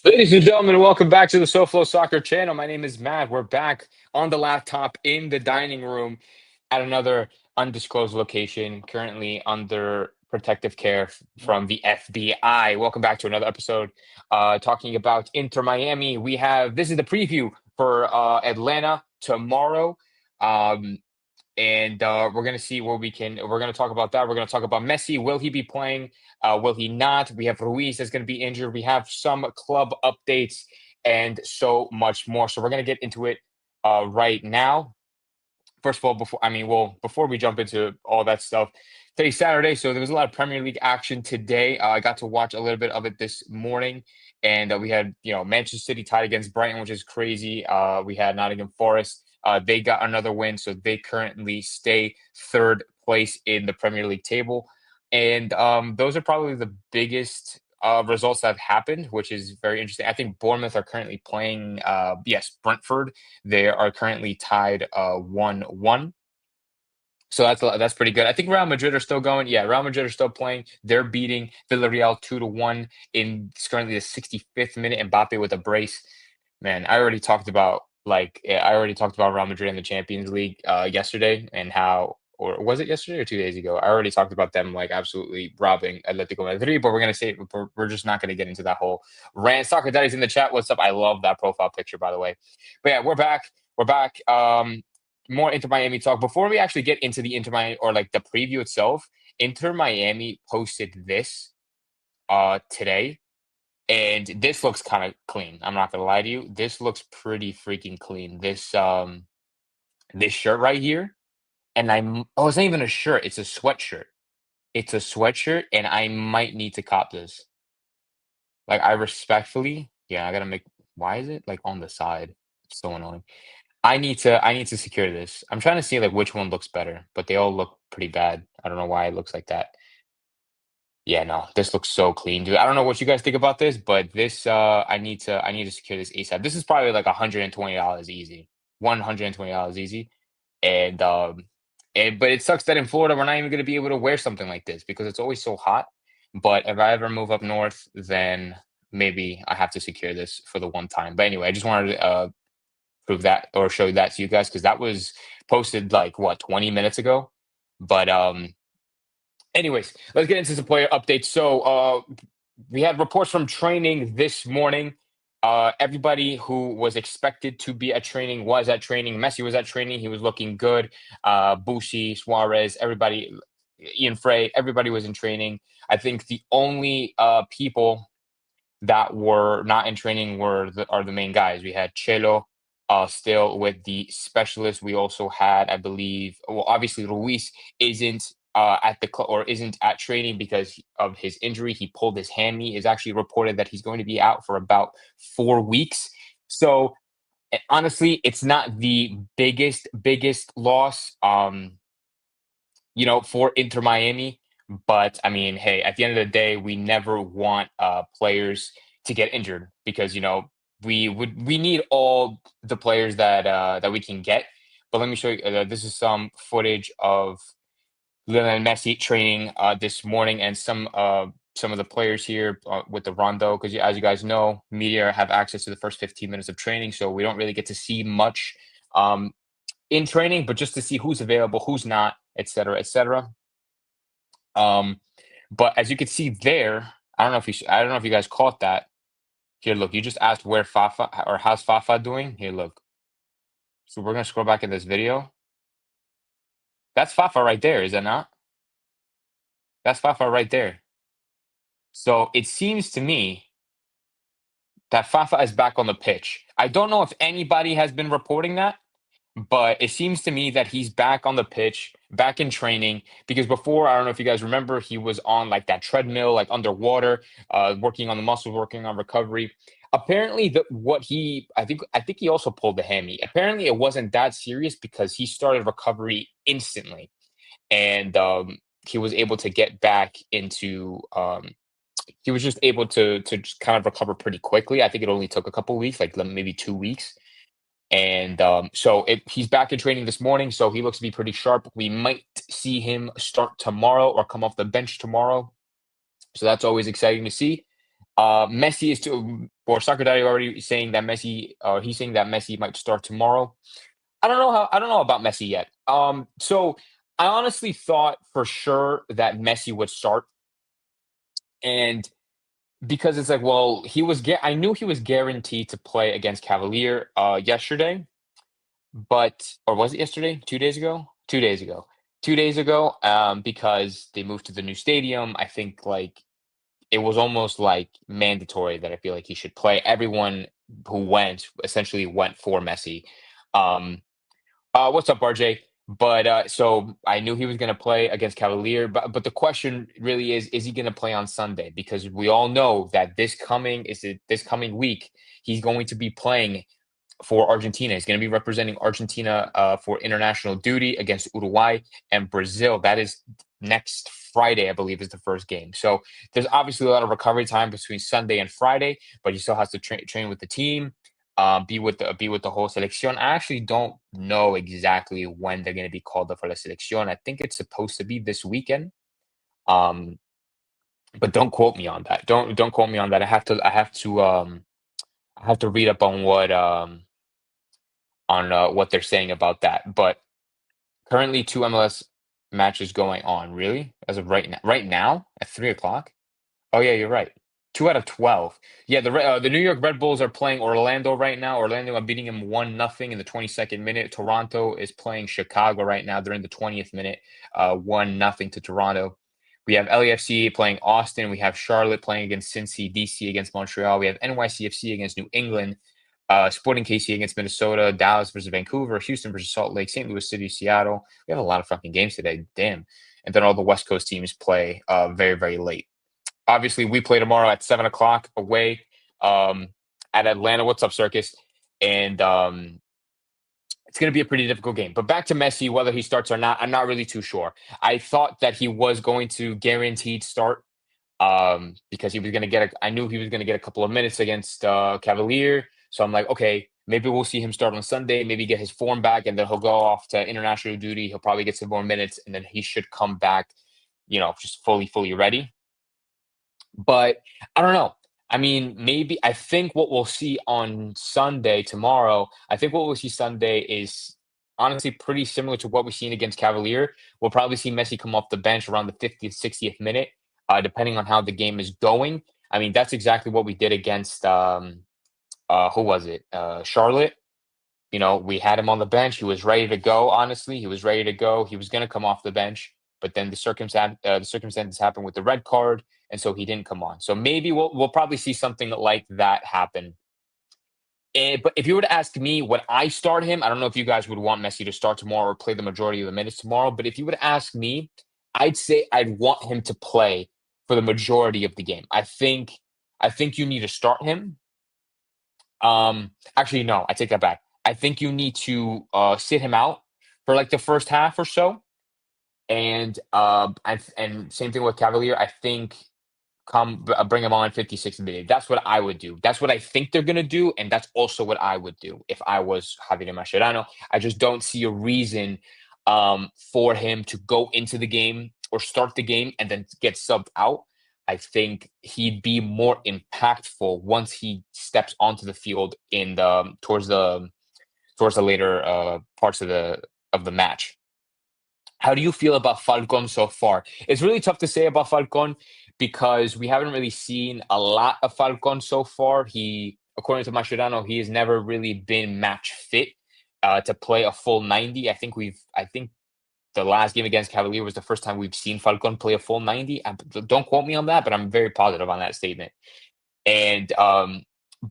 Ladies and gentlemen, welcome back to the SoFlo Soccer channel. My name is Matt. We're back on the laptop in the dining room at another undisclosed location, currently under protective care from the FBI. Welcome back to another episode talking about Inter Miami. This is the preview for Atlanta tomorrow. And we're going to see where we're going to talk about that. We're going to talk about Messi. Will he be playing? Will he not? We have Ruiz that's going to be injured. We have some club updates and so much more. So we're going to get into it right now. First of all, before we jump into all that stuff, today's Saturday, so there was a lot of Premier League action today. I got to watch a little bit of it this morning, and we had Manchester City tied against Brighton, which is crazy. We had Nottingham Forest. They got another win, so they currently stay third place in the Premier League table. And those are probably the biggest results that have happened, which is very interesting. I think Bournemouth are currently playing, Brentford. They are currently tied 1-1. So that's pretty good. I think Real Madrid are still going. Yeah, Real Madrid are still playing. They're beating Villarreal 2-1 it's currently the 65th minute. Mbappe with a brace. Man, I already talked about Real Madrid in the Champions League yesterday, and how, or was it yesterday or 2 days ago? I already talked about them like absolutely robbing Atletico Madrid, but we're just not gonna get into that whole rant. Soccer Daddy's in the chat. What's up? I love that profile picture, by the way. But yeah, we're back. We're back. More Inter Miami talk. Before we actually get into the Inter Miami or like the preview itself, Inter Miami posted this today. And this looks kind of clean. I'm not gonna lie to you. This looks pretty freaking clean. This shirt right here, and it's not even a shirt. It's a sweatshirt. It's a sweatshirt, and I might need to cop this. Like, I respectfully, yeah, I gotta make. Why is it like on the side? It's so annoying. I need to secure this. I'm trying to see like which one looks better, but they all look pretty bad. I don't know why it looks like that. Yeah, no, this looks so clean, dude. I don't know what you guys think about this, but this I need to secure this ASAP. This is probably like $120 easy. $120 easy. And but it sucks that in Florida we're not even gonna be able to wear something like this because it's always so hot. But if I ever move up north, then maybe I have to secure this for the one time. But anyway, I just wanted to prove that or show that to you guys because that was posted like what 20 minutes ago. But anyways, let's get into some player updates. So we had reports from training this morning. Everybody who was expected to be at training was at training. Messi was at training. He was looking good. Bushi, Suarez, everybody, Ian Frey, everybody was in training. I think the only people that were not in training are the main guys. We had Chelo still with the specialist. We also had, I believe, well, obviously Ruiz isn't at the or isn't at training because of his injury. He pulled his hammy. It's actually reported that he's going to be out for about 4 weeks. So honestly, it's not the biggest loss, for Inter Miami. But I mean, hey, at the end of the day, we never want players to get injured because we need all the players that we can get. But let me show you. This is some footage of Lionel Messi training this morning, and some of the players here with the Rondo, because as you guys know, media have access to the first 15 minutes of training, so we don't really get to see much in training, but just to see who's available, who's not, et cetera, et cetera. But as you can see there, I don't know if you guys caught that. Here, look, you just asked where Fafa or how's Fafa doing. Here, look. So we're gonna scroll back in this video. That's Fafa right there, is that not? That's Fafa right there. So it seems to me that Fafa is back on the pitch. I don't know if anybody has been reporting that, but it seems to me that he's back on the pitch, back in training. Because before, I don't know if you guys remember, he was on like that treadmill, like underwater, working on the muscles, working on recovery. Apparently, I think he also pulled the hammy. Apparently, it wasn't that serious because he started recovery instantly, and he was able to get back into. He was just able to just kind of recover pretty quickly. I think it only took a couple weeks, like maybe 2 weeks. And he's back in training this morning, so he looks to be pretty sharp. We might see him start tomorrow or come off the bench tomorrow. So that's always exciting to see. Messi is to or Soccer Daddy already saying that he's saying that Messi might start tomorrow. I don't know about Messi yet. So I honestly thought for sure that Messi would start, and because it's like, well, I knew he was guaranteed to play against Cavalier yesterday, but or was it yesterday? 2 days ago? 2 days ago. 2 days ago, because they moved to the new stadium. I think like it was almost like mandatory that I feel like he should play. Everyone who went essentially went for Messi. Um, what's up, RJ? But so I knew he was going to play against Cavalier, but the question really is he going to play on Sunday? Because we all know that this coming week he's going to be playing for Argentina. He's going to be representing Argentina for international duty against Uruguay and Brazil. That is next Friday, I believe, is the first game. So there's obviously a lot of recovery time between Sunday and Friday, but he still has to train with the team, be with the whole selección. I actually don't know exactly when they're going to be called up for the selección. I think it's supposed to be this weekend. Um, but don't quote me on that. Don't quote me on that. I have to read up on what they're saying about that. But currently, two MLS matches going on. Really, as of right now at 3 o'clock. Oh yeah, you're right. 2 out of 12. Yeah, the New York Red Bulls are playing Orlando right now. Orlando are beating them 1-0 in the 22nd minute. Toronto is playing Chicago right now. They're in the 20th minute, 1-0 to Toronto. We have LAFC playing Austin. We have Charlotte playing against Cincy, DC against Montreal. We have NYCFC against New England, Sporting KC against Minnesota, Dallas versus Vancouver, Houston versus Salt Lake, St. Louis City, Seattle. We have a lot of fucking games today. Damn. And then all the West Coast teams play very, very late. Obviously, we play tomorrow at 7 o'clock away um, at Atlanta. What's up, Circus? And it's going to be a pretty difficult game. But back to Messi, whether he starts or not, I'm not really too sure. I thought that he was going to guaranteed start because he was going to I knew he was going to get a couple of minutes against Cavalier. So I'm like, okay, maybe we'll see him start on Sunday, maybe get his form back, and then he'll go off to international duty. He'll probably get some more minutes, and then he should come back, just fully ready. But I don't know. I mean, maybe I think what we'll see on Sunday tomorrow, I think what we'll see Sunday is honestly pretty similar to what we've seen against Cavalier. We'll probably see Messi come off the bench around the 50th, 60th minute, depending on how the game is going. I mean, that's exactly what we did against who was it? Charlotte. We had him on the bench. He was ready to go. Honestly, he was ready to go. He was going to come off the bench, but then the circumstances happened with the red card, and so he didn't come on. So maybe we'll probably see something like that happen. But if you were to ask me, would I start him? I don't know if you guys would want Messi to start tomorrow or play the majority of the minutes tomorrow. But if you were to ask me, I'd say I'd want him to play for the majority of the game. I think you need to start him. Actually, no, I take that back. I think you need to sit him out for like the first half or so, and same thing with Cavalier. I think bring him on 56 minutes. That's what I would do. That's what I think they're gonna do, and that's also what I would do if I was Javier Mascherano. I just don't see a reason for him to go into the game or start the game and then get subbed out. I think he'd be more impactful once he steps onto the field in the towards the later parts of the match. How do you feel about Falcon so far? It's really tough to say about Falcon because we haven't really seen a lot of Falcon so far. According to Mascherano, he has never really been match fit to play a full 90. I think the last game against Cavalier was the first time we've seen Falcon play a full 90. Don't quote me on that, but I'm very positive on that statement. And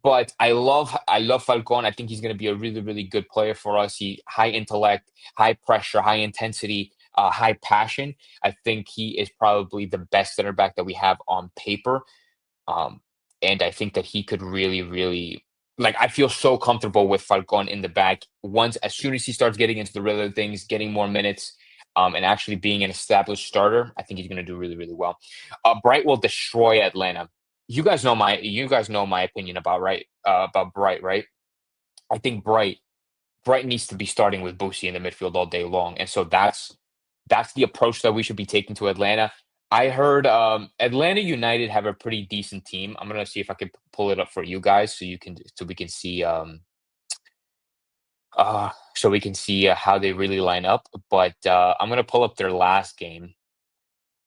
but I love Falcon. I think he's going to be a really really good player for us. He high intellect, high pressure, high intensity, high passion. I think he is probably the best center back that we have on paper. Um, and I think that he could really really like. I feel so comfortable with Falcon in the back. As soon as he starts getting into the rhythm of things, getting more minutes. And actually being an established starter, I think he's going to do really, really well. Bright will destroy Atlanta. You guys know my opinion about Bright, right? I think Bright needs to be starting with Boosie in the midfield all day long, and so that's the approach that we should be taking to Atlanta. I heard Atlanta United have a pretty decent team. I'm gonna see if I can pull it up for you guys so you can so we can see how they really line up. But I'm gonna pull up their last game.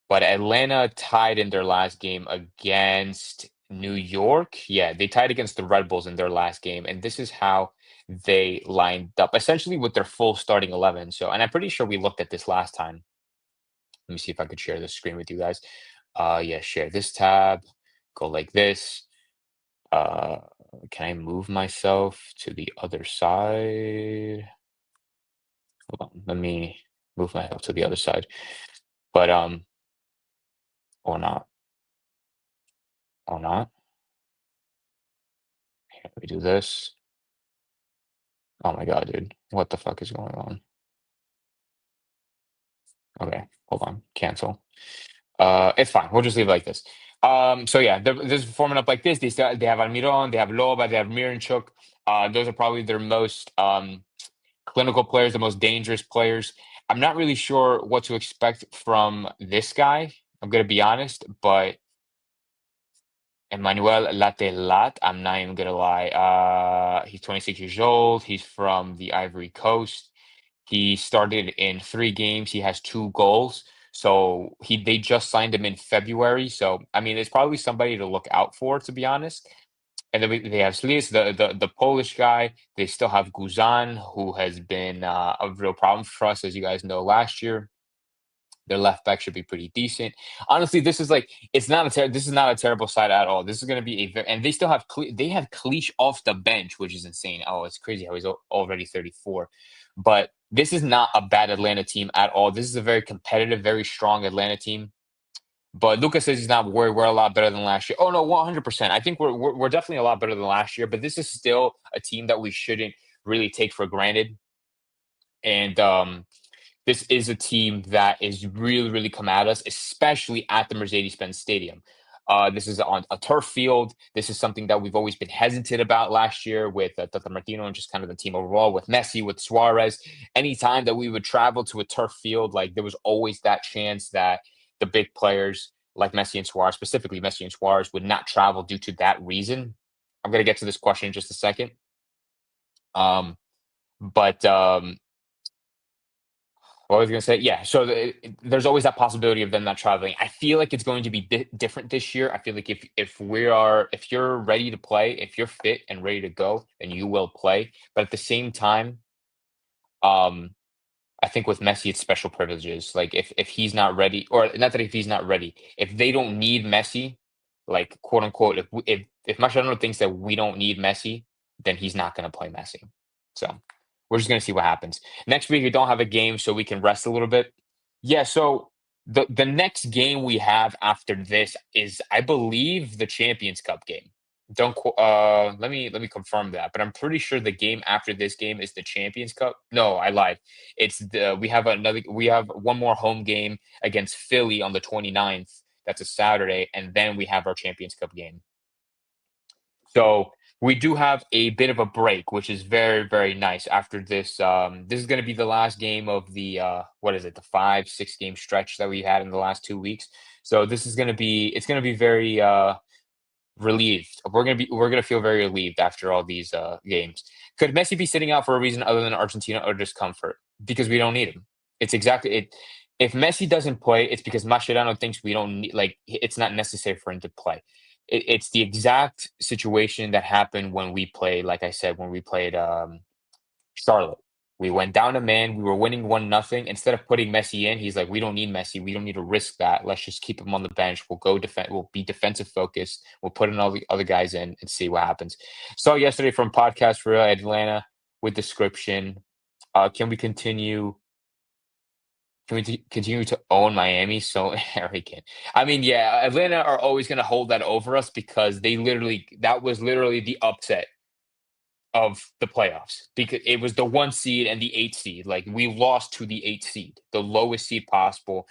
But Atlanta tied in their last game against New York. Yeah, they tied against the Red Bulls in their last game, and this is how they lined up, essentially with their full starting 11. So, and I'm pretty sure we looked at this last time. Let me see if I could share the screen with you guys. Yeah, share this tab. Go like this. Uh, can I move myself to the other side? Hold on, let me move myself to the other side. But or not, or not. Here, let me do this. Oh my God, dude. What the fuck is going on? Okay, hold on. Cancel. It's fine. We'll just leave it like this. So yeah, this is forming up like this. They have Almiron, they have Loba, they have Miranchuk. Those are probably their most clinical players, the most dangerous players. I'm not really sure what to expect from this guy. I'm gonna be honest, but Emmanuel Latelat, I'm not even gonna lie. He's 26 years old. He's from the Ivory Coast. He started in 3 games. He has 2 goals. So they just signed him in February. So I mean, it's probably somebody to look out for, to be honest. And then they have Sliss, the Polish guy. They still have Guzan, who has been a real problem for us, as you guys know, last year. Their left back should be pretty decent. Honestly, this is like this is not a terrible side at all. This is going to be and they still have they have Cleach off the bench, which is insane. Oh, it's crazy how he's already 34. But this is not a bad Atlanta team at all. This is a very competitive, very strong Atlanta team. But Lucas says he's not worried. We're a lot better than last year. Oh no, 100%. I think we're definitely a lot better than last year. But this is still a team that we shouldn't really take for granted. And this is a team that is really, really come at us, especially at the Mercedes-Benz Stadium. This is on a turf field. This is something that we've always been hesitant about last year with Tata Martino and just kind of the team overall, with Messi, with Suarez. Anytime that we would travel to a turf field, like there was always that chance that the big players like Messi and Suarez, specifically Messi and Suarez, would not travel due to that reason. I'm going to get to this question in just a second. But what was I going to say? Yeah. So there's always that possibility of them not traveling. I feel like it's going to be different this year. I feel like if you're ready to play, if you're fit and ready to go, then you will play. But at the same time, um, I think with Messi, it's special privileges. Like if he's not ready, or not that if he's not ready, if they don't need Messi, like quote unquote, if Mascherano thinks that we don't need Messi, then he's not going to play Messi. So we're just going to see what happens. Next week we don't have a game, so we can rest a little bit. Yeah. So the next game we have after this is, I believe, the Champions Cup game. Don't let me confirm that, but I'm pretty sure the game after this game is the Champions Cup. No, I lied. It's the we have one more home game against Philly on the 29th. That's a Saturday, and then we have our Champions Cup game. So we do have a bit of a break, which is very, very nice after this. This is going to be the last game of the what is it, the 5, 6 game stretch that we had in the last 2 weeks. So this is going to be it's going to be very relieved. We're gonna feel very relieved after all these games. Could Messi be sitting out for a reason other than Argentina or discomfort? Because we don't need him. It's exactly it. If Messi doesn't play, it's because Mascherano thinks we don't need, like, it's not necessary for him to play. It's the exact situation that happened when we played, like I said, when we played Charlotte. We went down a man. We were winning 1-0. Instead of putting Messi in, he's like, "We don't need Messi. We don't need to risk that. Let's just keep him on the bench. We'll go defend. We'll be defensive focused. We'll put in all the other guys in and see what happens." Saw yesterday from Podcast for Atlanta with description. Can we continue? Can we continue to own Miami? So arrogant. I mean, yeah, Atlanta are always going to hold that over us because that was literally the upset of the playoffs, because it was the 1 seed and the 8 seed. Like, we lost to the 8 seed, the lowest seed possible,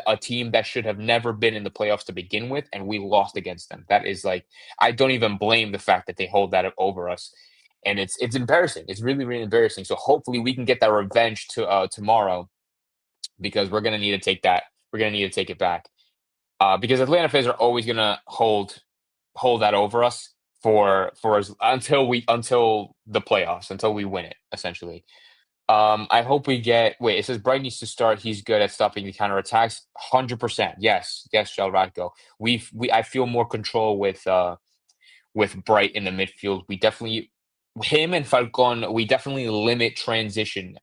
a team that should have never been in the playoffs to begin with, and we lost against them. That is like, I don't even blame the fact that they hold that over us, and it's embarrassing. It's really, really embarrassing. So hopefully we can get that revenge to tomorrow, because we're gonna need to take that. We're gonna need to take it back. because Atlanta fans are always gonna hold that over us for as until the playoffs, until we win it, essentially. I hope we get. Wait, it says Bright needs to start. He's good at stopping the counterattacks. 100%. Yes, yes, Joe Radko. I feel more control with Bright in the midfield. We definitely him and Falcon. We definitely limit transitions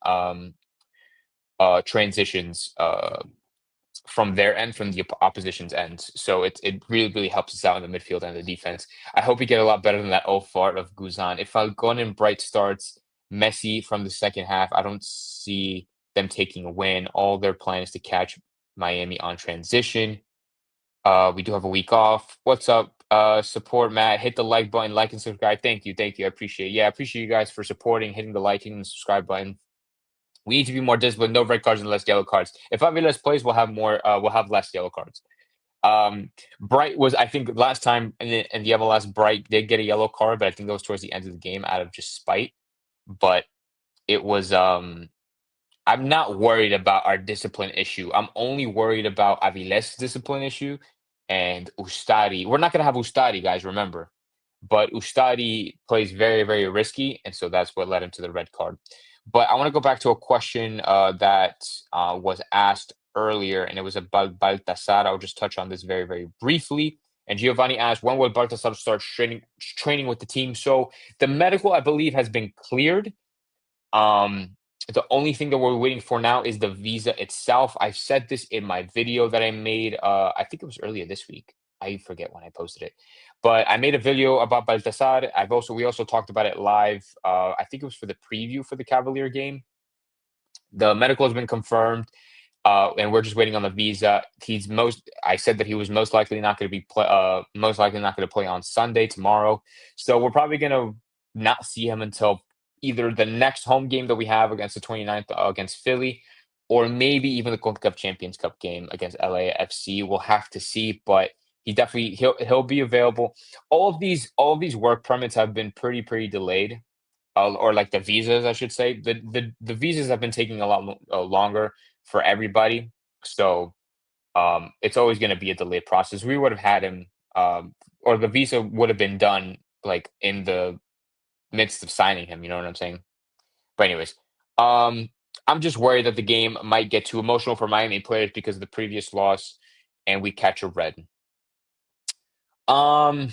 from their end, from the opposition's end. So it really helps us out in the midfield and the defense. I hope we get a lot better than that old fart of Guzan. If Falcon and Bright starts, Messi from the second half, I don't see them taking a win. All their plan is to catch Miami on transition. We do have a week off. What's up? Support Matt. Hit the like button, like and subscribe. Thank you. I appreciate it. Yeah, I appreciate you guys for supporting, hitting the like, hitting the subscribe button. We need to be more disciplined. No red cards and less yellow cards. If Aviles plays, we'll have more. We'll have less yellow cards. Bright was, I think, last time in the MLS, Bright did get a yellow card, but I think that was towards the end of the game out of just spite. But it was. I'm not worried about our discipline issue. I'm only worried about Aviles' discipline issue and Ustari. We're not gonna have Ustari, guys. Remember, but Ustari plays very risky, and so that's what led him to the red card. But I want to go back to a question that was asked earlier, and it was about Baltasar. I'll just touch on this very briefly. And Giovanni asked, when will Baltasar start training with the team? So the medical, I believe, has been cleared. Um, the only thing that we're waiting for now is the visa itself. I've said this in my video that I made. I think it was earlier this week. I forget when I posted it, but I made a video about Baltasar. We also talked about it live. I think it was for the preview for the Cavalier game. The medical has been confirmed, and we're just waiting on the visa. I said that he was most likely not going to play on Sunday tomorrow. So we're probably going to not see him until either the next home game that we have against the 29th against Philly, or maybe even the CONCACAF Champions Cup game against LAFC. We'll have to see, but he'll be available. All of these work permits have been pretty delayed, or like the visas, I should say. The visas have been taking a lot longer for everybody, so it's always going to be a delayed process. We would have had him, or the visa would have been done like in the midst of signing him. You know what I'm saying? But anyways, I'm just worried that the game might get too emotional for Miami players because of the previous loss, and we catch a red. Um,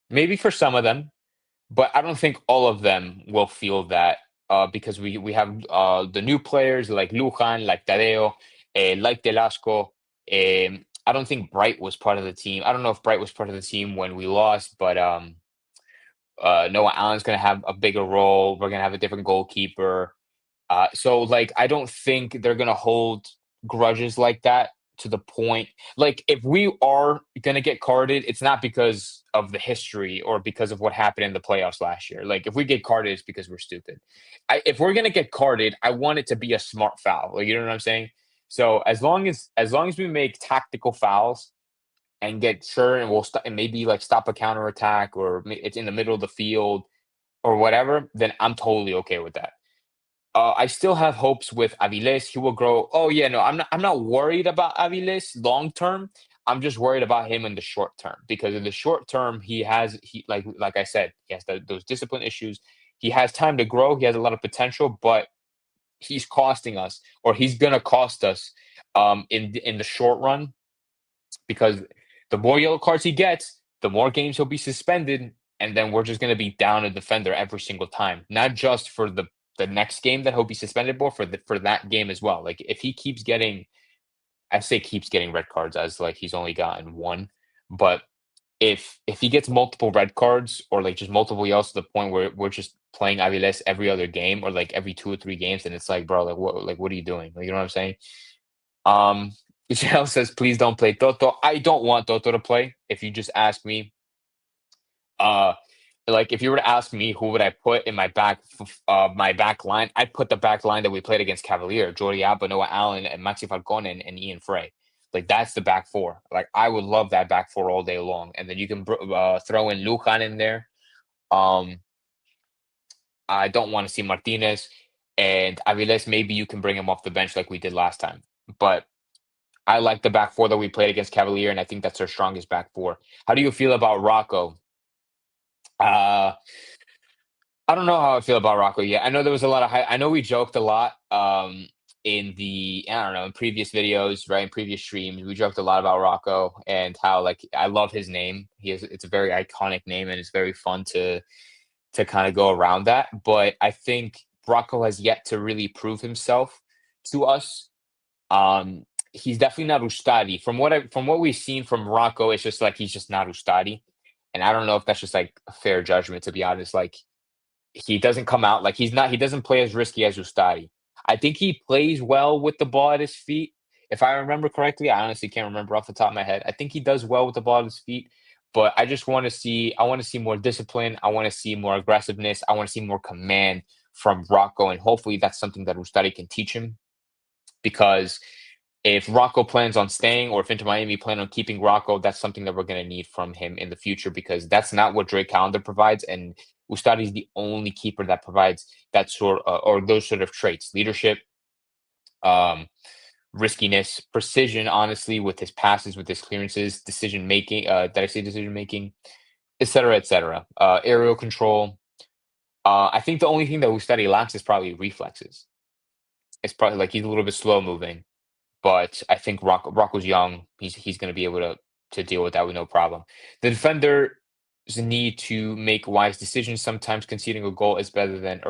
Maybe for some of them, but I don't think all of them will feel that because we have the new players like Lujan, like Tadeo, like Delasco. I don't think Bright was part of the team. I don't know if Bright was part of the team when we lost, but Noah Allen's going to have a bigger role. We're going to have a different goalkeeper. So like I don't think they're gonna hold grudges like that to the point. Like if we are gonna get carded, it's not because of the history or because of what happened in the playoffs last year. Like if we get carded, it's because we're stupid. If we're gonna get carded, I want it to be a smart foul. Like you know what I'm saying? So as long as we make tactical fouls and get sure and and maybe like stop a counter attack or it's in the middle of the field or whatever, then I'm totally okay with that. I still have hopes with Aviles. He will grow. Oh yeah, no, I'm not worried about Aviles long term. I'm just worried about him in the short term because in the short term he like I said he has those discipline issues. He has time to grow. He has a lot of potential, but he's costing us, or he's gonna cost us, in the short run because the more yellow cards he gets, the more games he'll be suspended, and then we're just going to be down a defender every single time. Not just for the next game that he'll be suspended for that game as well. Like if he keeps getting, I say keeps getting red cards as like he's only gotten one, but if he gets multiple red cards or like just multiple yellows to the point where we're just playing Aviles every other game or like every 2 or 3 games, and it's like, bro, like what are you doing? Like, you know what I'm saying? Um, Michelle says, please don't play Toto. I don't want Toto to play. If you just ask me, uh, like if you were to ask me who would I put in my back line, I'd put the back line that we played against Cavalier, Jordi Alba, Noah Allen, and Maxi Falcone and Ian Frey. Like that's the back four. Like I would love that back four all day long. And then you can throw in Lujan in there. Um, I don't want to see Martinez and Aviles. Maybe you can bring him off the bench like we did last time, but I like the back four that we played against Cavalier, and I think that's our strongest back four. How do you feel about Rocco? Uh, I don't know how I feel about Rocco yet. I know there was a lot of I know we joked a lot in the I don't know, in previous videos, right? In previous streams, we joked a lot about Rocco and how like I love his name. It's a very iconic name and it's very fun to kind of go around that. But I think Rocco has yet to really prove himself to us. He's definitely not Ustadi. From what we've seen from Rocco, it's just like he's just not Ustadi. And I don't know if that's just like a fair judgment, to be honest. Like he doesn't come out like he doesn't play as risky as Ustadi. I think he plays well with the ball at his feet. If I remember correctly, I honestly can't remember off the top of my head. I think he does well with the ball at his feet, but I want to see more discipline. I want to see more aggressiveness. I want to see more command from Rocco, and hopefully that's something that Ustadi can teach him. Because if Rocco plans on staying, or if Inter Miami plan on keeping Rocco, that's something that we're going to need from him in the future because that's not what Drake Callender provides. And Ustadi is the only keeper that provides that sort or those sort of traits: leadership, um, riskiness, precision. Honestly, with his passes, with his clearances, decision making. Did I say decision making, et cetera, et cetera. Aerial control. I think the only thing that Ustadi lacks is probably reflexes. It's probably like he's a little bit slow moving. But I think Rocco's young. He's going to be able to deal with that with no problem. The defender's need to make wise decisions. Sometimes conceding a goal is better than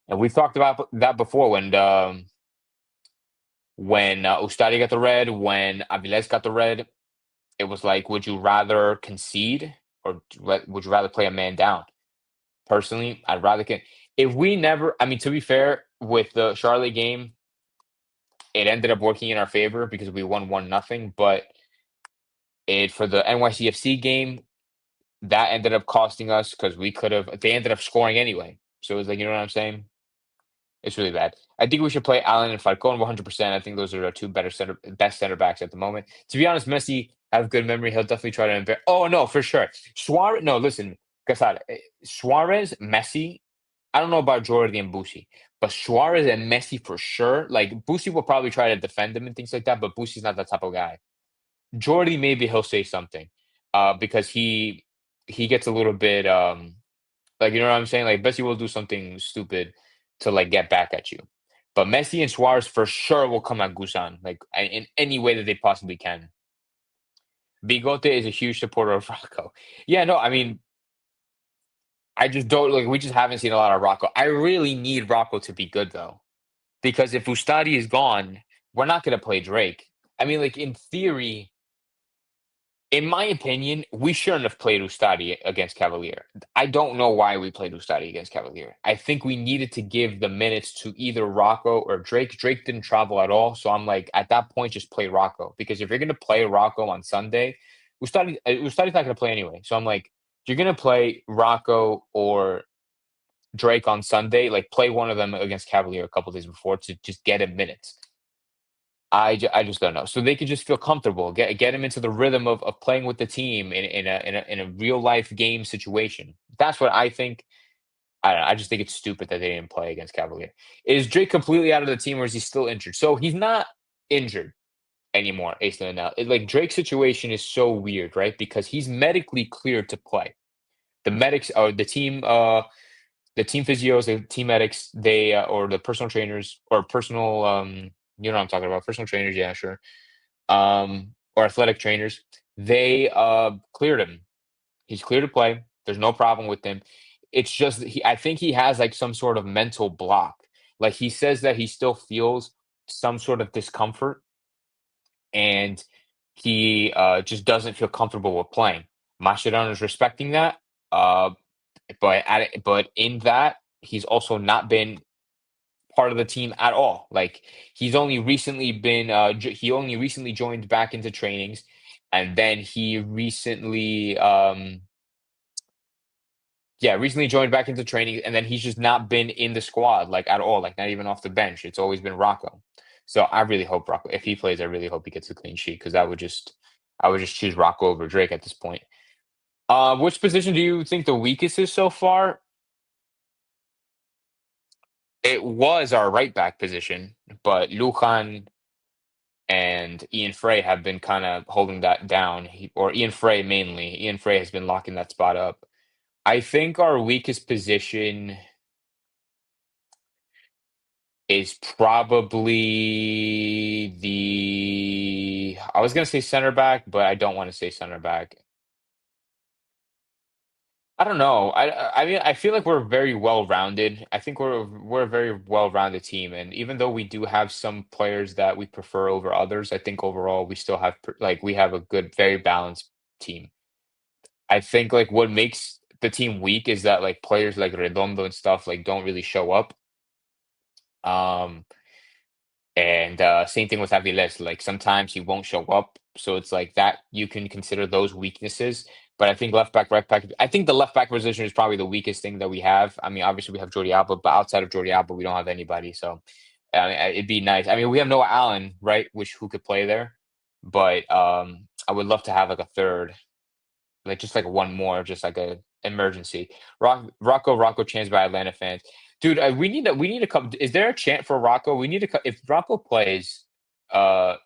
and we've talked about that before when Ustadi got the red, when Aviles got the red. It was like, would you rather concede or would you rather play a man down? Personally, I'd rather if we never. I mean, to be fair, with the Charlotte game, it ended up working in our favor because we won 1-0. But it for the NYCFC game, that ended up costing us because we could have they ended up scoring anyway. So it's like, you know what I'm saying? It's really bad. I think we should play Allen and Falcone 100%. I think those are our two best center backs at the moment. To be honest, Messi have good memory. He'll definitely try to invest. Oh no, for sure. Suarez. No, listen, Casada. Suarez, Messi. I don't know about Jordi and Busi, but Suarez and Messi for sure. Like Busi will probably try to defend him and things like that, but Busi's not that type of guy. Jordy, maybe he'll say something, because he gets a little bit like, you know what I'm saying? Like Messi will do something stupid to like get back at you. But Messi and Suarez for sure will come at Gusan, like in any way that they possibly can. Bigote is a huge supporter of Rocco. Yeah, no, I mean, I just don't like we just haven't seen a lot of Rocco. I really need Rocco to be good though. Because if Ustadi is gone, we're not gonna play Drake. I mean, like in theory, in my opinion, we shouldn't have played Ustadi against Cavalier. I don't know why we played Ustadi against Cavalier. I think we needed to give the minutes to either Rocco or Drake. Drake didn't travel at all, so I'm like, at that point, just play Rocco because if you're gonna play Rocco on Sunday, Ustadi's not gonna play anyway. So I'm like, if you're gonna play Rocco or Drake on Sunday, like play one of them against Cavalier a couple days before to just get him minutes. I just don't know. So they could just feel comfortable, get him into the rhythm of playing with the team in a real life game situation. That's what I think. I don't know, I just think it's stupid that they didn't play against Cavalier. Is Drake completely out of the team or is he still injured? So he's not injured anymore, Ace now. Like Drake's situation is so weird, right? Because he's medically cleared to play. The medics or the team physios, the team medics, they or the personal trainers or personal you know what I'm talking about, personal trainers, yeah, sure. Or athletic trainers, they cleared him. He's clear to play. There's no problem with him. It's just I think he has like some sort of mental block. Like he says that he still feels some sort of discomfort and he just doesn't feel comfortable with playing. Mascherano is respecting that. Uh, but in that, he's also not been part of the team at all. Like he's only recently been he only recently joined back into trainings, and then he recently yeah, recently joined back into training, and then he's just not been in the squad like at all, like not even off the bench. It's always been Rocco. So I really hope Rocco, if he plays, I really hope he gets a clean sheet because I would just choose Rocco over Drake at this point. Which position do you think the weakest is so far? It was our right back position, but Lujan and Ian Frey have been kind of holding that down, or Ian Frey mainly. Ian Frey has been locking that spot up. I think our weakest position is probably I was gonna say center back, but I don't want to say center back. I don't know. I mean, I feel like we're very well-rounded. I think we're a very well-rounded team, and even though we do have some players that we prefer over others, I think overall we still have like we have a good, very balanced team. I think like what makes the team weak is that like players like Redondo and stuff like don't really show up. Um, And same thing with Aviles. Like sometimes he won't show up, so it's like that you can consider those weaknesses. But I think left back, right back. I think the left back position is probably the weakest thing that we have. I mean, obviously we have Jordi Alba, but outside of Jordi Alba, we don't have anybody. So it'd be nice. I mean, we have Noah Allen, right, which who could play there, but I would love to have like a third, like just like one more, just like a emergency. Rocco chants by Atlanta fans. Dude, we need to come. Is there a chant for Rocco? We need to if Rocco plays, uh,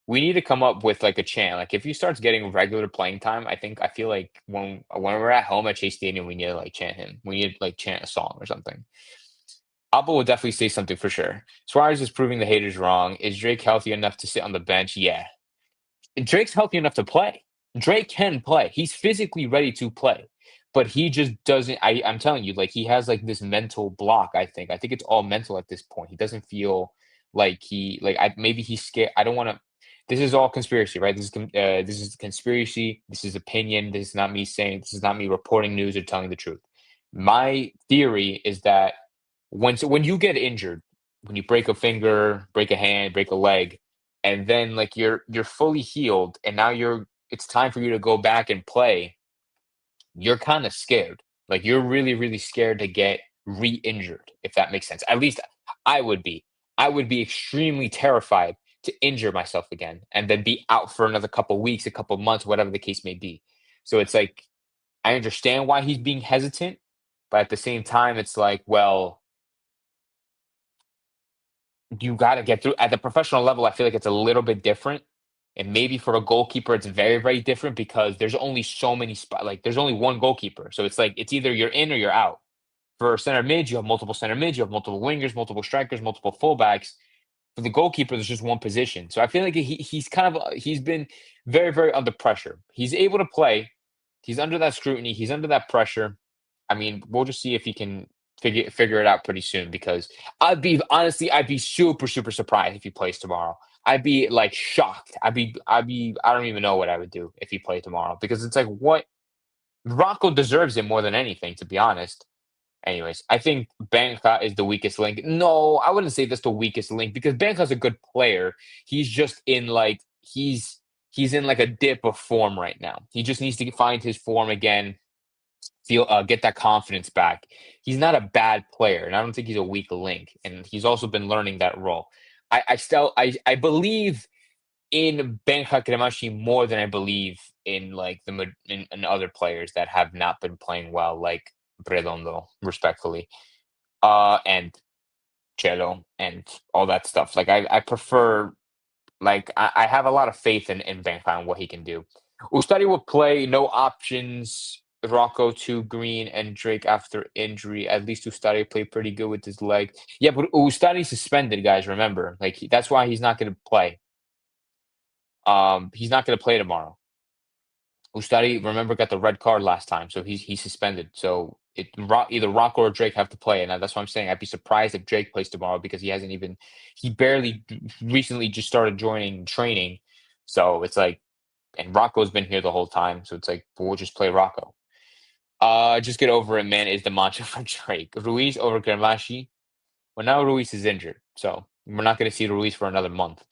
we need to come up with like a chant. Like if he starts getting regular playing time, I feel like when we're at home at Chase Stadium, we need to like chant him. We need to like chant a song or something. Alba will definitely say something for sure. Suarez is proving the haters wrong. Is Drake healthy enough to sit on the bench? Yeah. Drake's healthy enough to play. Drake can play. He's physically ready to play, but he just doesn't. I'm telling you, like he has like this mental block. I think it's all mental at this point. He doesn't feel like maybe he's scared. I don't want to. This is all conspiracy, right? This is conspiracy. This is opinion. This is not me saying. This is not me reporting news or telling the truth. My theory is that when you get injured, when you break a finger, break a hand, break a leg, and then like you're fully healed and now it's time for you to go back and play, you're kind of scared. Like you're really really scared to get re-injured, if that makes sense. At least I would be. I would be extremely terrified to injure myself again and then be out for another couple weeks, a couple months, whatever the case may be. So it's like I understand why he's being hesitant, but at the same time it's like, well, you gotta get through at the professional level. I feel like it's a little bit different, and maybe for a goalkeeper, it's very, very different because there's only so many spots. Like there's only one goalkeeper, so it's like it's either you're in or you're out. For center mid, you have multiple center mids, you have multiple wingers, multiple strikers, multiple fullbacks. For the goalkeeper, there's just one position. So I feel like he's been very, very under pressure. He's able to play. He's under that scrutiny. He's under that pressure. I mean, we'll just see if he can figure it out pretty soon because I'd be super, super surprised if he plays tomorrow. I'd be like shocked. I don't even know what I would do if he played tomorrow because it's like what Rocco deserves it more than anything, to be honest. Anyways, I think Benja is the weakest link. No, I wouldn't say that's the weakest link because Benja's a good player. He's just in like he's in like a dip of form right now. He just needs to find his form again, get that confidence back. He's not a bad player, and I don't think he's a weak link. And he's also been learning that role. I believe in Benja Cremaschi more than I believe in like in other players that have not been playing well, like Redondo, respectfully, and Cello and all that stuff. Like I prefer like I have a lot of faith in Benja and what he can do. Ustari will play no options. Rocco to Green and Drake after injury. At least Ustari played pretty good with his leg. Yeah, but Ustari suspended, guys. Remember, like that's why he's not going to play. He's not going to play tomorrow. Ustari, remember, got the red card last time, so he's suspended. So either Rocco or Drake have to play, and that's what I'm saying. I'd be surprised if Drake plays tomorrow because he barely recently just started joining training. So it's like, and Rocco's been here the whole time, so it's like we'll just play Rocco. Just get over it, man. Is the mantra for Drake Ruiz over Gramashi? Well, now Ruiz is injured, so we're not going to see Ruiz for another month.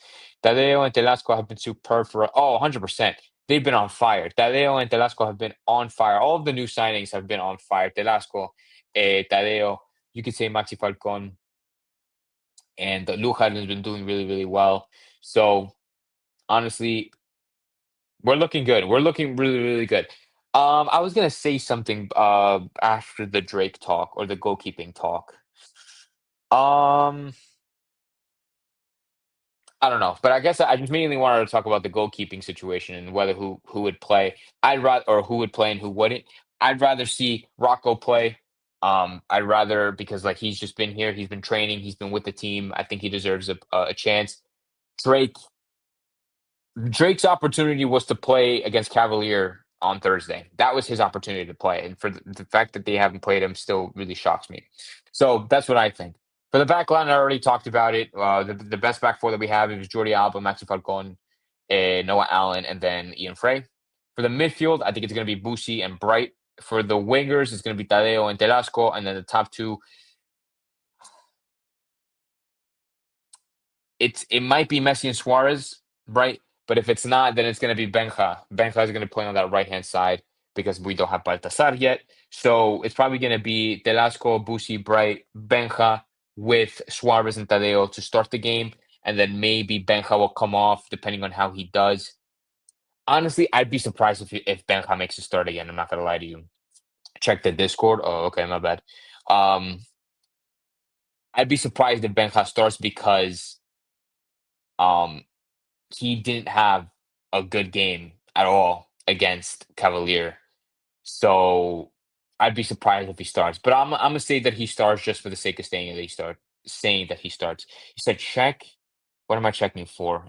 Tadeo and Telasco have been superb for 100%. They've been on fire. Tadeo and Telasco have been on fire. All of the new signings have been on fire. Telasco, Tadeo, you could say Maxi Falcon, and Lujan has been doing really, really well. So honestly, we're looking good. We're looking really, really good. I was gonna say something after the Drake talk or the goalkeeping talk. Um, I don't know, but I guess I just mainly wanted to talk about the goalkeeping situation and whether who would play. I'd rather or who would play and who wouldn't. I'd rather see Rocco play. I'd rather because like he's just been here, he's been training, he's been with the team. I think he deserves a chance. Drake Drake's opportunity was to play against Cavalier on Thursday. That was his opportunity to play, and for the fact that they haven't played him still really shocks me. So that's what I think. For the back line, I already talked about it. The best back four that we have is Jordi Alba, Maxi Falcon, Noah Allen, and then Ian Frey. For the midfield, I think it's going to be Busi and Bright. For the wingers, it's going to be Tadeo and Telasco, and then the top two, it might be Messi and Suarez, right? But if it's not, then it's going to be Benja. Benja is going to play on that right hand side because we don't have Baltasar yet. So it's probably going to be Telasco, Busi, Bright, Benja with Suarez and Tadeo to start the game. And then maybe Benja will come off depending on how he does. Honestly, I'd be surprised if Benja makes a start again. I'm not going to lie to you. Check the Discord. Oh, okay, my bad. Um, I'd be surprised if Benja starts because um, he didn't have a good game at all against Cavalier. So I'd be surprised if he starts. But I'm gonna say that he starts just for the sake of saying that he starts. You said check. What am I checking for?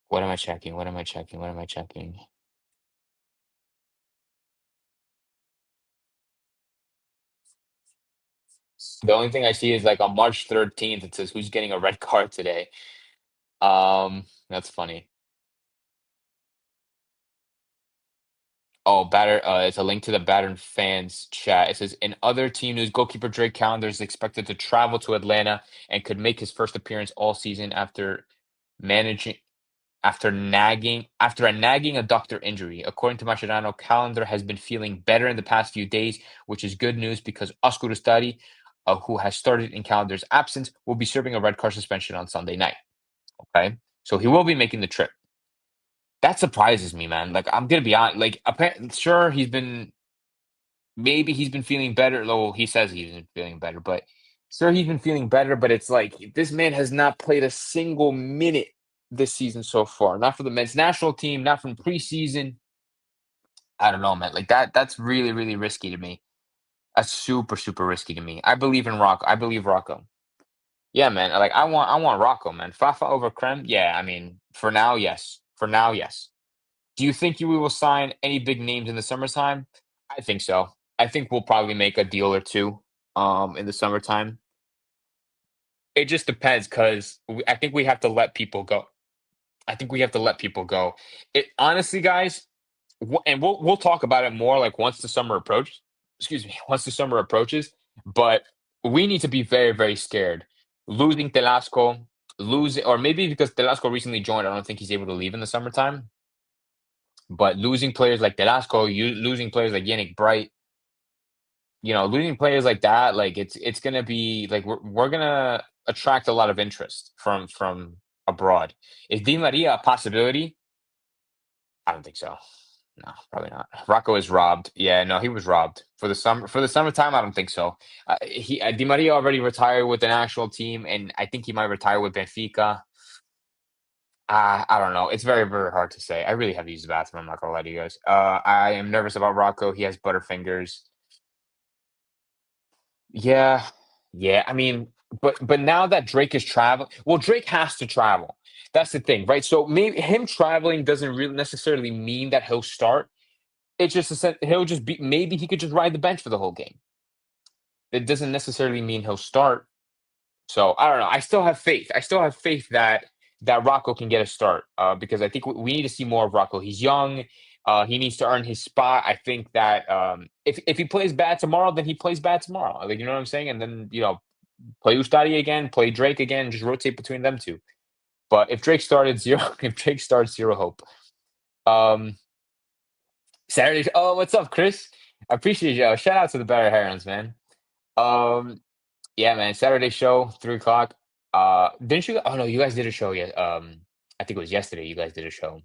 What am I checking? What am I checking? What am I checking? The only thing I see is like on March 13th, it says who's getting a red card today. That's funny. Oh, it's a link to the Battered fans chat. It says in other team news, goalkeeper Drake Callender is expected to travel to Atlanta and could make his first appearance all season managing after a nagging adductor injury. According to Mascherano, Callender has been feeling better in the past few days, which is good news because Oscar Ustari, who has started in Callender's absence, will be serving a red card suspension on Sunday night. Okay, so he will be making the trip. That surprises me, man. Like I'm gonna be honest. Like, sure, maybe he's been feeling better. Though he says he's been feeling better, but sure, he's been feeling better. But it's like this man has not played a single minute this season so far. Not for the men's national team, not from preseason. I don't know, man. Like that's really, really risky to me. That's super, super risky to me. I believe in Rocco. I believe Rocco. Yeah, man. Like I want Rocco, man. Fafa over Krem. Yeah, I mean, for now, yes. For now, yes. Do you think we will sign any big names in the summertime? I think so. I think we'll probably make a deal or two in the summertime. It just depends because I think we have to let people go. I think we have to let people go. It honestly, guys, and we'll talk about it more like once the summer approaches. Excuse me, once the summer approaches. But we need to be very, very scared. Losing Telasco, losing, or maybe because Telasco recently joined, I don't think he's able to leave in the summertime. But losing players like Telasco, you losing players like Yannick Bright, losing players like that, like it's gonna be like we're gonna attract a lot of interest from abroad. Is Di Maria a possibility? I don't think so. No, probably not. Rocco is robbed. Yeah, no, he was robbed for the summertime. I don't think so. Di Maria already retired with the national team, and I think he might retire with Benfica. I don't know. It's very, very hard to say. I really have to use the bathroom. I'm not gonna lie to you guys. I am nervous about Rocco. He has butterfingers. Yeah, yeah. I mean, but now that Drake is traveling, well, Drake has to travel. That's the thing, right? So maybe him traveling doesn't really necessarily mean that he'll start. It's just he'll just be maybe he could just ride the bench for the whole game. It doesn't necessarily mean he'll start. So I don't know. I still have faith. I still have faith that Rocco can get a start because I think we need to see more of Rocco. He's young. He needs to earn his spot. I think that if he plays bad tomorrow, then he plays bad tomorrow. Like you know what I'm saying? And then play Ustadi again, play Drake again, just rotate between them two. But if Drake started zero, if Drake starts zero hope. Um, Saturday. Oh, what's up, Chris? I appreciate you. Shout out to the Better Herons, man. Um, yeah, man. Saturday show, 3 o'clock. Didn't you? Oh no, you guys did a show yet. I think it was yesterday. You guys did a show,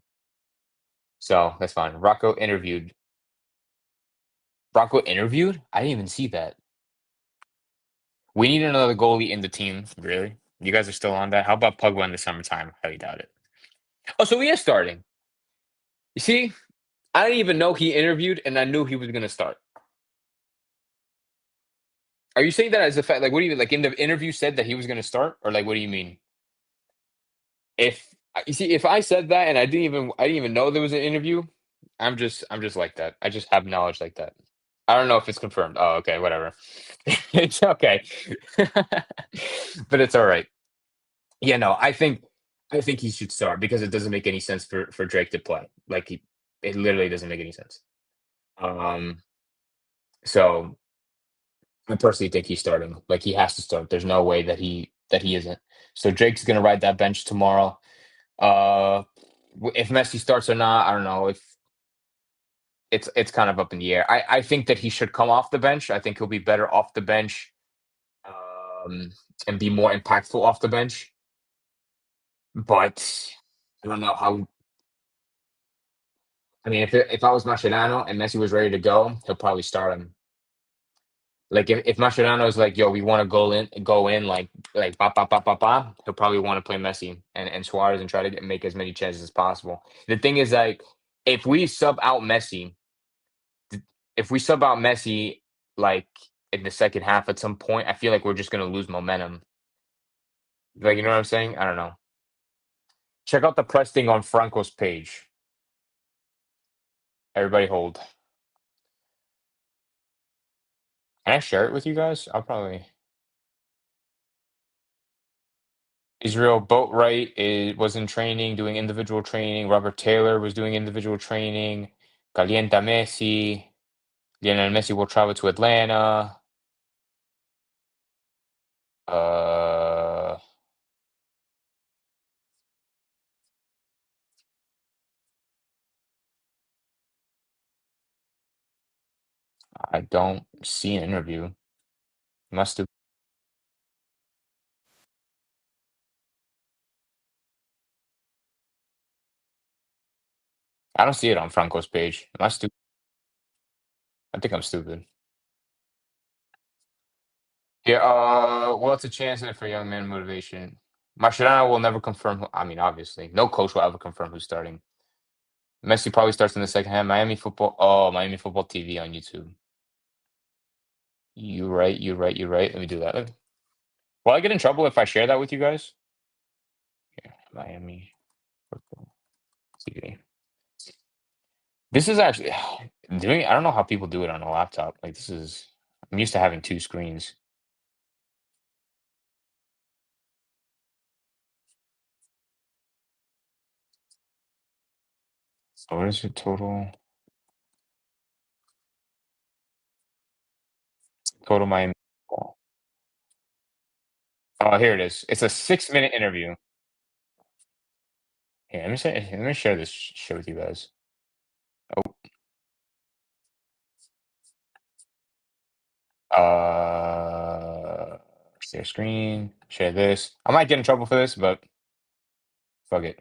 so that's fine. Rocco interviewed. Rocco interviewed. I didn't even see that. We need another goalie in the team. Really? You guys are still on that? How about Pugwa in the summertime? Highly doubt it. Oh, so he is starting. You see, I didn't even know he interviewed, and I knew he was gonna start. Are you saying that as a fact? Like, what do you mean? Like in the interview said that he was gonna start, or like what do you mean? If you see, if I said that and I didn't even know there was an interview, I'm just like that. I just have knowledge like that. I don't know if it's confirmed. Oh, okay, whatever. It's okay. But it's all right. Yeah, no, I think he should start because it doesn't make any sense for Drake to play. Like it literally doesn't make any sense. Um, so I personally think he's starting. Like he has to start. There's no way that he isn't. So Drake's gonna ride that bench tomorrow. If Messi starts or not, I don't know. If it's kind of up in the air. I think that he should come off the bench. I think he'll be better off the bench, um, and be more impactful off the bench. But I don't know how. I mean, if I was Mascherano and Messi was ready to go, he'll probably start him. Like if Mascherano is like, yo, we want to go in like ba ba ba ba ba, he'll probably want to play Messi and Suarez and try to make as many chances as possible. The thing is like if we sub out Messi, if we sub out Messi like in the second half at some point, I feel like we're just gonna lose momentum. Like you know what I'm saying? I don't know. Check out the press thing on Franco's page. Everybody hold. Can I share it with you guys? I'll probably. Israel Boatwright was in training, doing individual training. Robert Taylor was doing individual training. Calienta Messi. Lionel Messi will travel to Atlanta. Uh, I don't see an interview. Must have. I don't see it on Franco's page. Must do. I think I'm stupid. Yeah. What's a chance in it for young man motivation? Mascherano will never confirm. I mean, obviously, no coach will ever confirm who's starting. Messi probably starts in the second half. Miami football. Oh, Miami football TV on YouTube. You right. You right. You right. Let me do that. Will I get in trouble if I share that with you guys? Yeah, Miami football TV. This is actually doing. I don't know how people do it on a laptop. Like this is. I'm used to having two screens. So what is it total? Total Miami. Football. Oh, here it is. It's a 6-minute interview. Here, let me share this shit with you guys. Oh, share screen. Share this. I might get in trouble for this, but fuck it.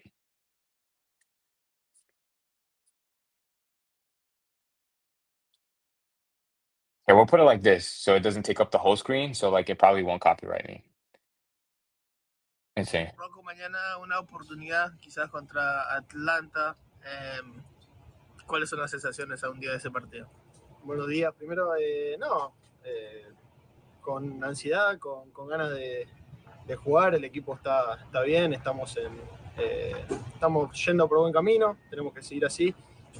Here, we'll put it like this, so it doesn't take up the whole screen. So like, it probably won't copyright me. Insane. Rocco, mañana una oportunidad quizás contra Atlanta. ¿Cuáles son las sensaciones a un día de ese partido? Buenos días. Primero, no, con ansiedad, con ganas de jugar. El equipo está bien, estamos yendo por buen camino. Tenemos que seguir así,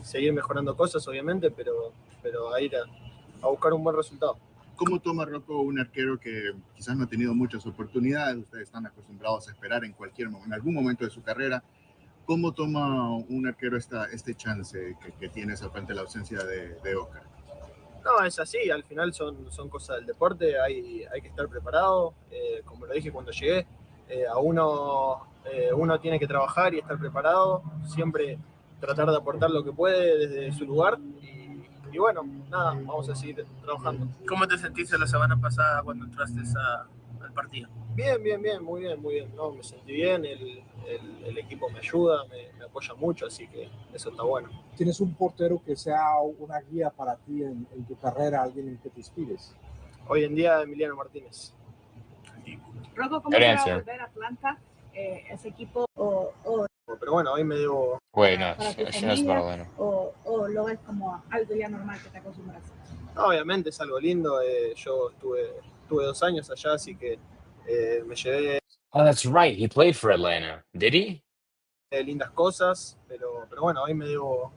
seguir mejorando cosas, obviamente, pero a ir a buscar un buen resultado. ¿Cómo toma Rocco un arquero que quizás no ha tenido muchas oportunidades? Ustedes están acostumbrados a esperar en algún momento de su carrera. ¿Cómo toma un arquero este chance que tienes frente a la ausencia de Oscar? No, es así, al final son cosas del deporte, hay que estar preparado. Como lo dije cuando llegué, uno tiene que trabajar y estar preparado, siempre tratar de aportar lo que puede desde su lugar. Y bueno, nada, vamos a seguir trabajando. ¿Cómo te sentiste la semana pasada cuando entraste al partido? Bien, muy bien, muy bien. No, me sentí bien, el equipo me ayuda, me apoya mucho, así que eso está bueno. ¿Tienes un portero que sea una guía para ti en tu carrera, alguien en que te inspires? Hoy en día, Emiliano Martínez. Rocco, ¿cómo Good se va a answer. volver a Atlanta? Ese equipo Pero bueno, hoy me debo... Wait, no, para tu she knows about familia Atlanta. o lo ves como algo ya normal que te acostumbras. Obviamente es algo lindo, yo tuve 2 años allá, así que me llevé Oh, that's right. He played for Atlanta. Did he? lindas cosas, pero bueno, hoy me debo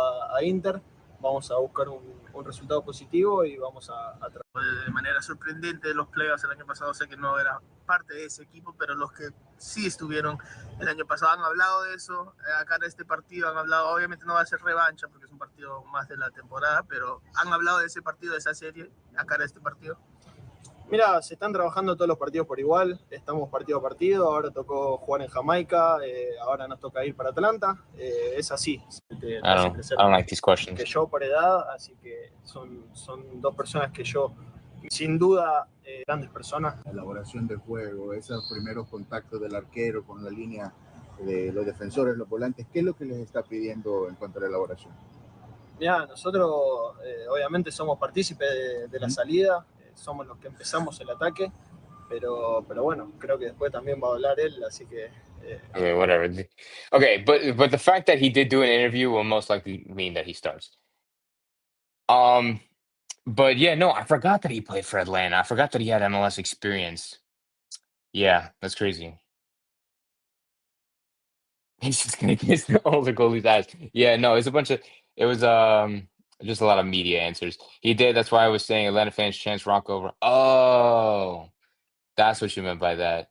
a Inter, vamos a buscar un resultado positivo y vamos a trabajar de manera sorprendente. Los playoffs el año pasado sé que no era parte de ese equipo, pero los que sí estuvieron el año pasado han hablado de eso. Acá en este partido han hablado, obviamente no va a ser revancha porque es un partido más de la temporada, pero han hablado de ese partido, de esa serie, acá en este partido. Mira, se están trabajando todos los partidos por igual, estamos partido a partido, ahora tocó jugar en Jamaica, ahora nos toca ir para Atlanta, es así. I don't like these questions. Que yo por edad, así que son 2 personas que yo, sin duda, grandes personas. La elaboración del juego, esos primeros contactos del arquero con la línea de los defensores, los volantes, ¿qué es lo que les está pidiendo en cuanto a la elaboración? Mira, nosotros obviamente somos partícipes de la salida, somos los que empezamos el ataque, pero bueno, creo que después también va a hablar él, así que... Okay, whatever. Okay, but the fact that he did do an interview will most likely mean that he starts. But yeah, no, I forgot that he played for Atlanta. I forgot that he had MLS experience. Yeah, that's crazy. He's just gonna kiss all the goalies' ass. Yeah, no, it was just a lot of media answers. He did, that's why I was saying Atlanta fans chance Rocco over. Oh, that's what you meant by that.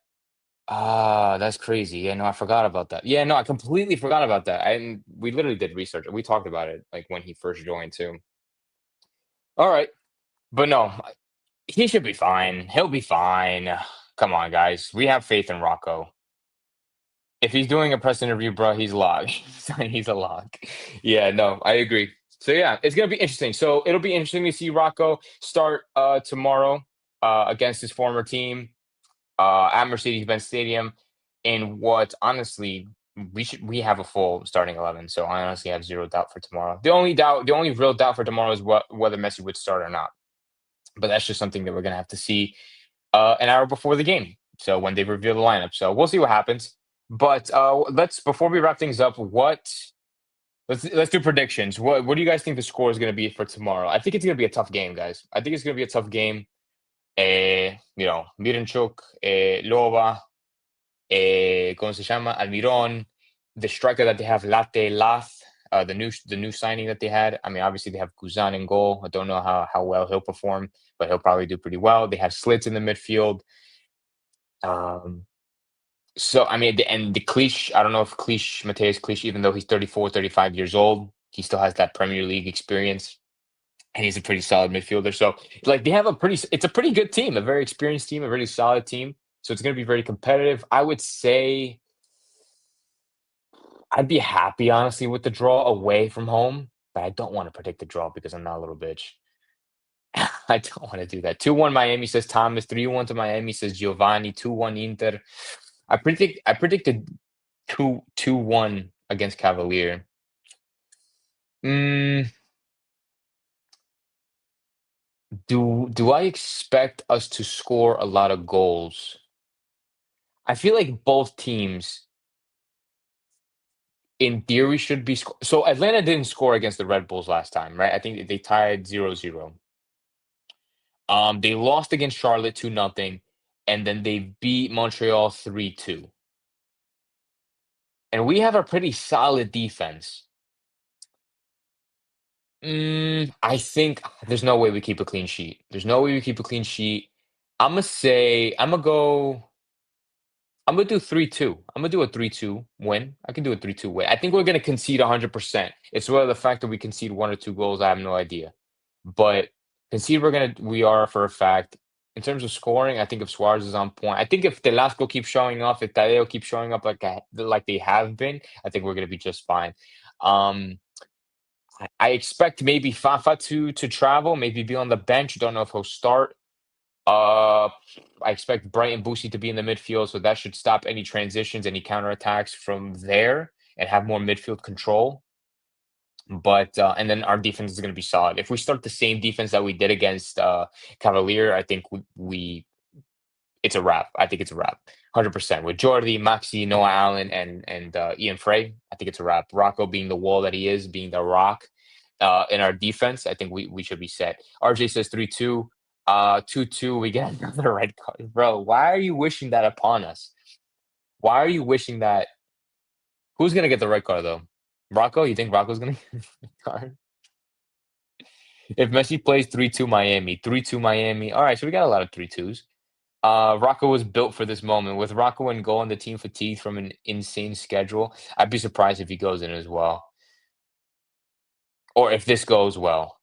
Ah, that's crazy. Yeah, no, I forgot about that. Yeah, no, I completely forgot about that. And we literally did research. We talked about it like when he first joined too. All right. But no, he should be fine. He'll be fine. Come on, guys. We have faith in Rocco. If he's doing a press interview, bro, he's a lock. He's a lock. Yeah, no, I agree. So yeah, it's gonna be interesting. So it'll be interesting to see Rocco start tomorrow against his former team at Mercedes-Benz Stadium in what honestly we have a full starting 11. So I honestly have zero doubt for tomorrow. The only real doubt for tomorrow is whether Messi would start or not. But that's just something that we're gonna have to see an hour before the game. So when they reveal the lineup, so we'll see what happens. But let's before we wrap things up, let's do predictions. What do you guys think the score is going to be for tomorrow? I think it's going to be a tough game, guys. I think it's going to be a tough game. Miranchuk, Lova, ¿cómo se llama? Almiron, the striker that they have, Latte Lath, the new signing that they had. I mean, obviously they have Guzan in goal. I don't know how well he'll perform, but he'll probably do pretty well. They have Slits in the midfield. So, I mean, the Cliche, I don't know if Mateus Cliche, even though he's 34, 35 years old, he still has that Premier League experience. And he's a pretty solid midfielder. So, like, it's a pretty good team, a very experienced team, a really solid team. So it's going to be very competitive. I would say I'd be happy, honestly, with the draw away from home, but I don't want to predict the draw because I'm not a little bitch. I don't want to do that. 2-1 Miami, says Thomas. 3-1 to Miami, says Giovanni. 2-1 Inter. I predicted 2-1 against Cavalier. Do I expect us to score a lot of goals? I feel like both teams, in theory, should be so Atlanta didn't score against the Red Bulls last time, right? I think they tied 0-0. They lost against Charlotte 2-0, and then they beat Montreal 3-2. And we have a pretty solid defense. I think there's no way we keep a clean sheet. There's no way we keep a clean sheet. I'm gonna do 3-2. I'm gonna do a 3-2 win. I can do a 3-2 win. I think we're gonna concede 100%. It's whether the fact that we concede 1 or 2 goals, I have no idea. But concede we are for a fact. In terms of scoring, I think if Suarez is on point, I think if Telasco keeps showing up, if Tadeo keeps showing up like they have been, I think we're gonna be just fine. I expect maybe Fafa to travel, maybe be on the bench. Don't know if he'll start. I expect Brighton Boosie to be in the midfield, so that should stop any transitions, any counterattacks from there, and have more midfield control. But and then our defense is going to be solid. If we start the same defense that we did against Cavalier, I think we it's a wrap. I think it's a wrap, 100%. With Jordi, Maxi, Noah Allen, and Ian Frey, I think it's a wrap. Rocco being the wall that he is, being the rock in our defense, I think we should be set. RJ says 3-2. 2-2, we get another red card. Bro, why are you wishing that upon us? Why are you wishing that? Who's gonna get the red card though? Rocco? You think Rocco's gonna get the red card? If Messi plays 3-2 Miami, 3-2 Miami. All right, so we got a lot of 3-2s. Rocco was built for this moment. With Rocco in goal and the team fatigued from an insane schedule, I'd be surprised if he goes in as well. Or if this goes well.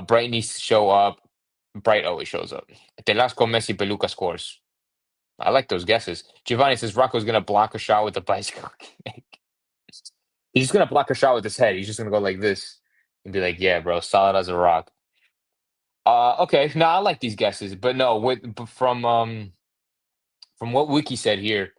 Bright needs to show up. Bright always shows up. Telasco, Messi, Peluca scores. I like those guesses. Giovanni says Rocco's going to block a shot with the bicycle kick. He's just going to block a shot with his head. He's just going to go like this and be like, yeah, bro, solid as a rock. Okay, no, I like these guesses, but no, from what Wiki said here,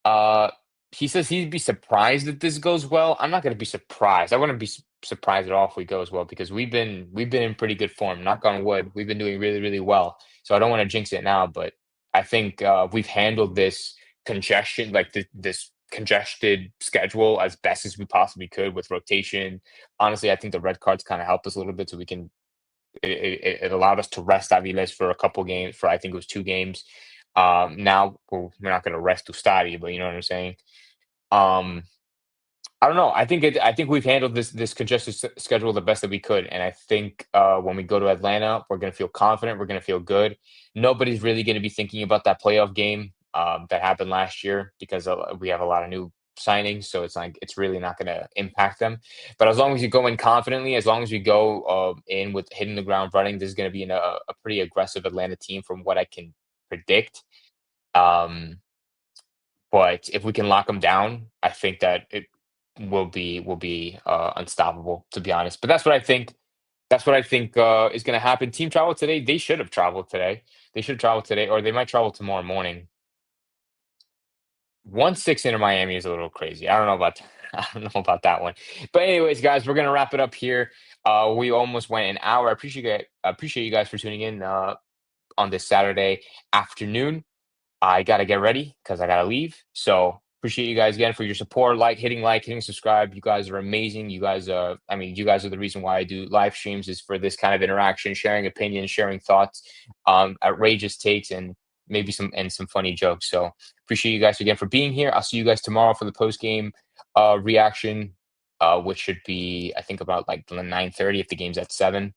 uh, he says he'd be surprised if this goes well. I'm not going to be surprised. I wouldn't be surprised at all if it goes well because we've been in pretty good form. Knock on wood, we've been doing really, really well. So I don't want to jinx it now, but I think we've handled this congestion, like this congested schedule, as best as we possibly could with rotation. Honestly, I think the red cards kind of helped us a little bit, so we can. It allowed us to rest Aviles for a couple games. For I think it was 2 games. Now we're not going to rest Ustari, but you know what I'm saying. I don't know. I think we've handled this congested schedule the best that we could, and I think when we go to Atlanta, we're going to feel confident. We're going to feel good. Nobody's really going to be thinking about that playoff game that happened last year because we have a lot of new signings, so it's really not going to impact them. But as long as you go in confidently, as long as we go in with hitting the ground running, this is going to be a pretty aggressive Atlanta team from what I can predict. But if we can lock them down, I think that it will be unstoppable, to be honest. But that's what I think. That's what I think is going to happen. Team travel today. They should have traveled today. They should travel today, or they might travel tomorrow morning. 1-6 into Miami is a little crazy. I don't know about that one. But anyways, guys, we're gonna wrap it up here. We almost went an hour. I appreciate you guys for tuning in on this Saturday afternoon. I gotta get ready because I gotta leave. So appreciate you guys again for your support, hitting subscribe. You guys are amazing. You guys are the reason why I do live streams, is for this kind of interaction, sharing opinions, sharing thoughts, outrageous takes, and maybe some funny jokes. So appreciate you guys again for being here. I'll see you guys tomorrow for the post game reaction, which should be, I think, about like 9:30 if the game's at 7.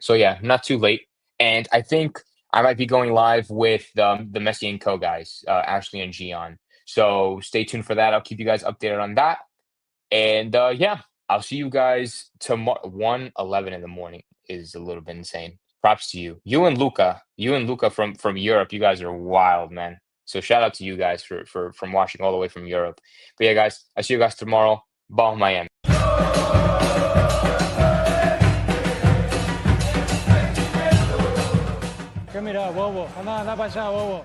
So yeah, not too late. And I think I might be going live with the Messi and Co guys, Ashley and Gian. So stay tuned for that. I'll keep you guys updated on that. And yeah, I'll see you guys tomorrow. 1:11 in the morning is a little bit insane. Props to you. You and Luca from Europe. You guys are wild, man. So shout out to you guys for from watching all the way from Europe. But yeah, guys, I'll see you guys tomorrow. Ball Miami. ¿Qué mira, bobo? Anda para allá, bobo.